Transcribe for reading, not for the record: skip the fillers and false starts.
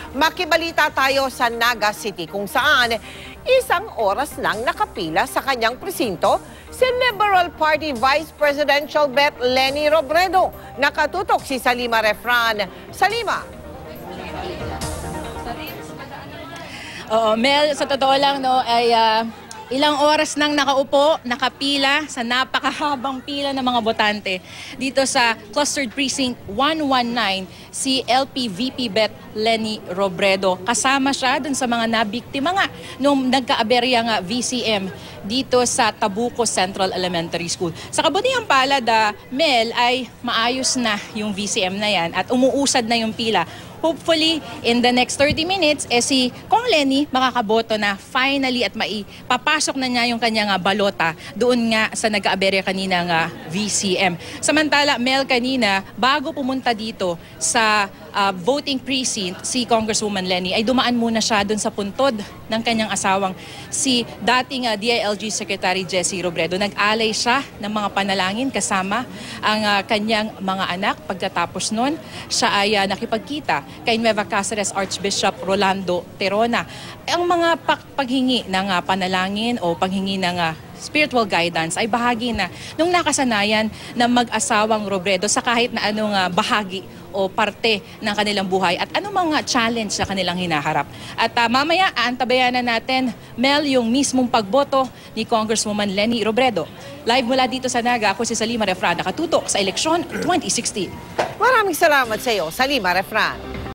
Makibalita tayo sa Naga City kung saan isang oras nang nakapila sa kanyang presinto si Liberal Party Vice Presidential Bet Leni Robredo. Nakatutok si Salima Refran. Salima. Oo, Mel, sa totoo lang ay ilang oras nang nakaupo, nakapila sa napakahabang pila ng mga botante dito sa Clustered Precinct 119 si LP VP Bet Leni Robredo. Kasama siya dun sa mga nabiktima nga nung nagkaaberya nga VCM dito sa Tabuco Central Elementary School. Sa kabutihang palad, Mel, ay maayos na yung VCM na yan at umuusad na yung pila. Hopefully, in the next 30 minutes, si Kong Leni makakaboto na finally at maipapasok na niya yung kanyang balota doon nga sa nag-aaberya kanina nga VCM. Samantala, Mel, kanina, bago pumunta dito sa voting precinct, si Congresswoman Leni ay dumaan muna siya doon sa puntod ng kanyang asawang si dating DILG Secretary Jessie Robredo. Nag-alay siya ng mga panalangin kasama ang kanyang mga anak. Pagkatapos nun, siya ay nakipagkita kay Nueva Cáceres Archbishop Rolando Terona. Ang mga paghingi ng panalangin o paghingi ng spiritual guidance ay bahagi na nung nakasanayan ng mag-asawang Robredo sa kahit na anong bahagi o parte ng kanilang buhay at anong mga challenge na kanilang hinaharap. At mamaya, aantabayan na natin, Mel, yung mismong pagboto ni Congresswoman Leni Robredo. Live mula dito sa Naga, ako si Salima Refran, nakatutok sa eleksyon 2016. Maraming salamat sa iyo, Salima Refran.